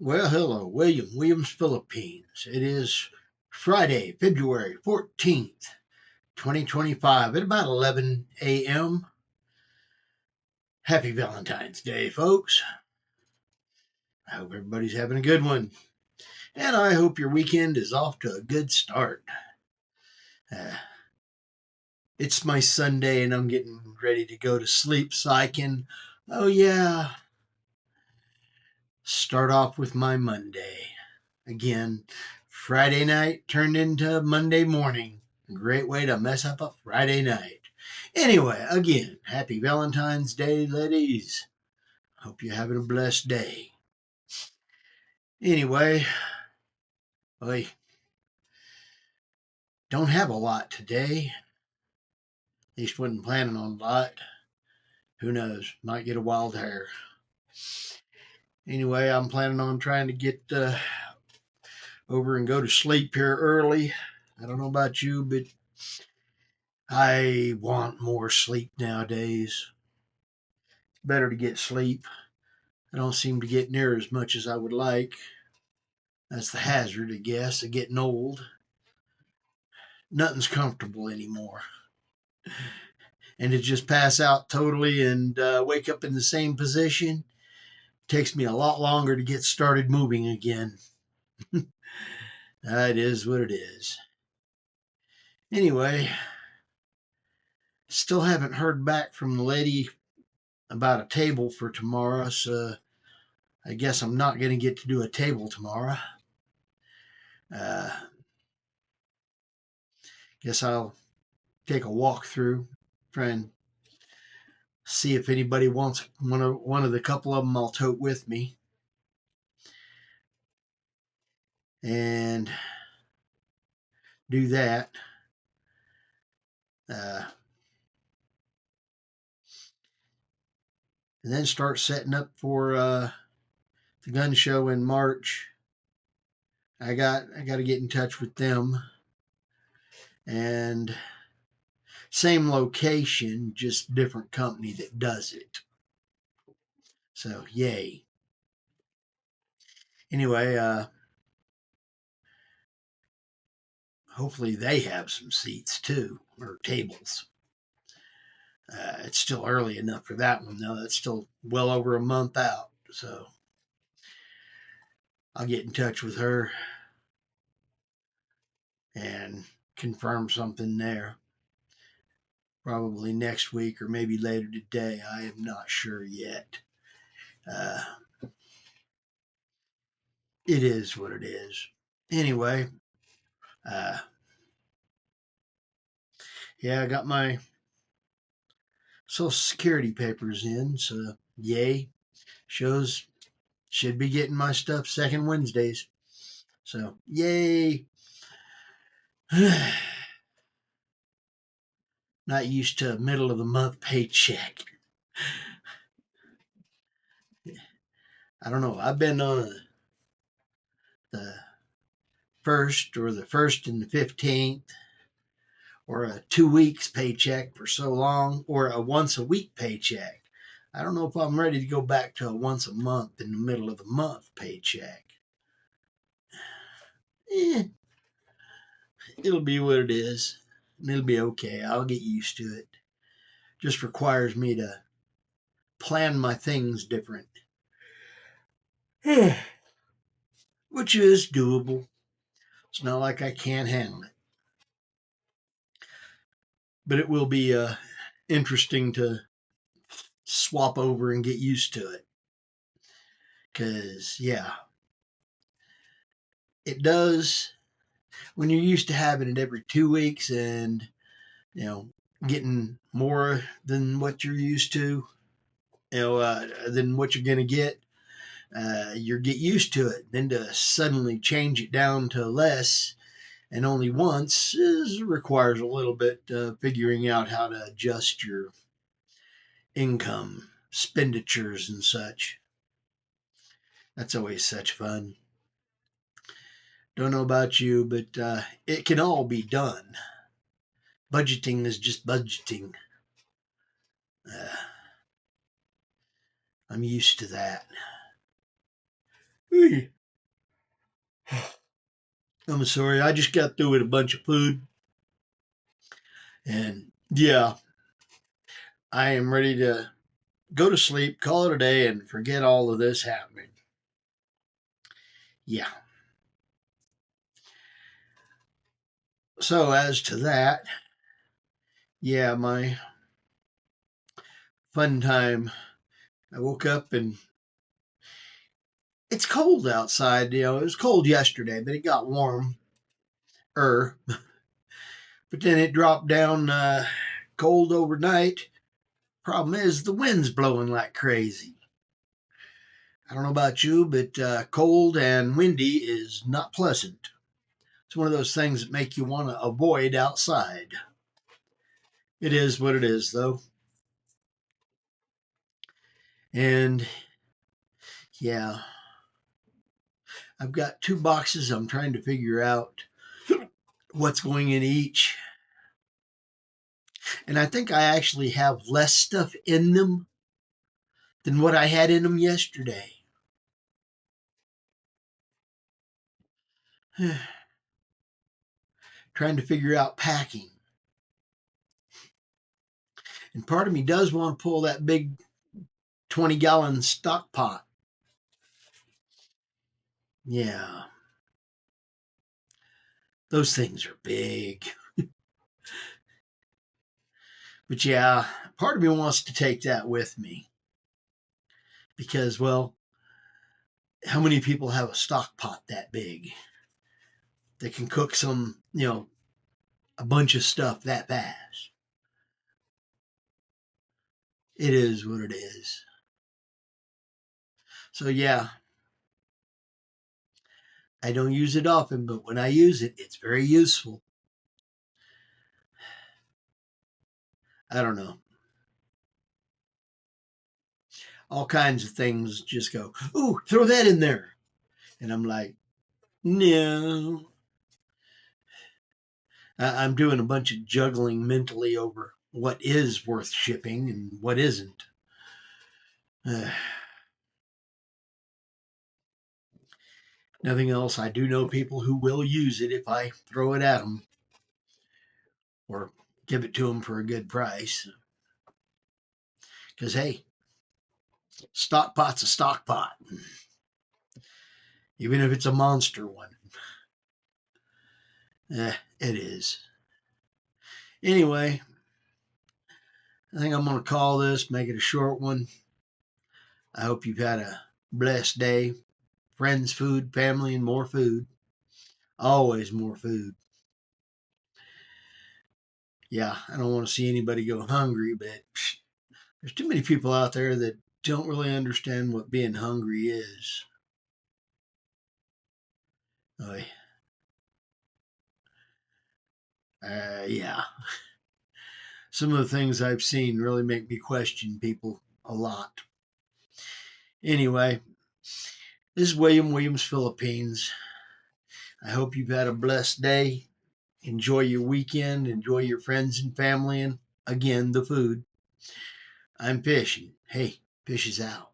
Well, hello, Williams, Philippines. It is Friday, February 14th, 2025, at about 11 a.m. Happy Valentine's Day, folks. I hope everybody's having a good one. And I hope your weekend is off to a good start. Uh, it's my Sunday and I'm getting ready to go to sleep so I can, oh yeah, start off with my Monday. Again, Friday night turned into Monday morning. Great way to mess up a Friday night. Anyway, again, happy Valentine's Day, ladies. Hope you're having a blessed day. Anyway, I don't have a lot today. At least wasn't planning on a lot. Who knows? Might get a wild hair. Anyway, I'm planning on trying to get over and go to sleep here early. I don't know about you, but I want more sleep nowadays. It's better to get sleep. I don't seem to get near as much as I would like. That's the hazard, I guess, of getting old. Nothing's comfortable anymore. And to just pass out totally and wake up in the same position takes me a lot longer to get started moving again. It is what it is. Anyway, still haven't heard back from the lady about a table for tomorrow, so I guess I'm not going to get to do a table tomorrow. Uh, guess I'll take a walk through, try and see if anybody wants one of the couple of them I'll tote with me, and do that. Uh, and then start setting up for the gun show in March. I got to get in touch with them, and same location, just different company that does it. So yay. Anyway, hopefully they have some seats too, or tables. It's still early enough for that one though. That's still well over a month out. So I'll get in touch with her and confirm something there. Probably next week or maybe later today. I am not sure yet. Uh, it is what it is. Anyway, uh, yeah, I got my Social Security papers in, so yay. Should be getting my stuff second Wednesdays. So yay. Not used to a middle of the month paycheck. I don't know. I've been on the first and the 15th, or a 2 weeks paycheck for so long, or a once a week paycheck. I don't know if I'm ready to go back to a once a month in the middle of the month paycheck. Eh, it'll be what it is. It'll be okay. I'll get used to it. Just requires me to plan my things different, which is doable. It's not like I can't handle it, but it will be interesting to swap over and get used to it. Because, yeah, it does. When you're used to having it every 2 weeks and, you know, getting more than what you're used to, than what you're going to get, you get used to it. Then to suddenly change it down to less and only once requires a little bit figuring out how to adjust your income, expenditures, and such. That's always such fun. Don't know about you, but it can all be done. Budgeting is just budgeting. Uh, I'm used to that. I'm sorry. I just got through with a bunch of food. And yeah, I am ready to go to sleep, call it a day, and forget all of this happening. Yeah. So, as to that, yeah, my fun time. I woke up and it's cold outside. It was cold yesterday, but it got warm. But then it dropped down cold overnight. Problem is, the wind's blowing like crazy. I don't know about you, but cold and windy is not pleasant. It's one of those things that make you want to avoid outside. It is what it is, though. And yeah, I've got two boxes. I'm trying to figure out what's going in each. And I think I actually have less stuff in them than what I had in them yesterday. Trying to figure out packing. And part of me does want to pull that big 20-gallon stock pot. Yeah, those things are big. But yeah, part of me wants to take that with me because, well, how many people have a stock pot that big that can cook a bunch of stuff that fast? It is what it is. So yeah, I don't use it often, but when I use it, it's very useful. I don't know. All kinds of things just go, ooh, throw that in there. And I'm like, no. I'm doing a bunch of juggling mentally over what is worth shipping and what isn't. Nothing else. I do know people who will use it if I throw it at them or give it to them for a good price. Because, hey, stock pot's a stock pot, even if it's a monster one. It is. Anyway, I think I'm going to call this, make it a short one. I hope you've had a blessed day. Friends, food, family, and more food. Always more food. Yeah, I don't want to see anybody go hungry, but there's too many people out there that don't really understand what being hungry is. Oh, yeah. Some of the things I've seen really make me question people a lot. Anyway, this is Williams, Philippines. I hope you've had a blessed day. Enjoy your weekend. Enjoy your friends and family. And again, the food. I'm fishing. Hey, fish is out.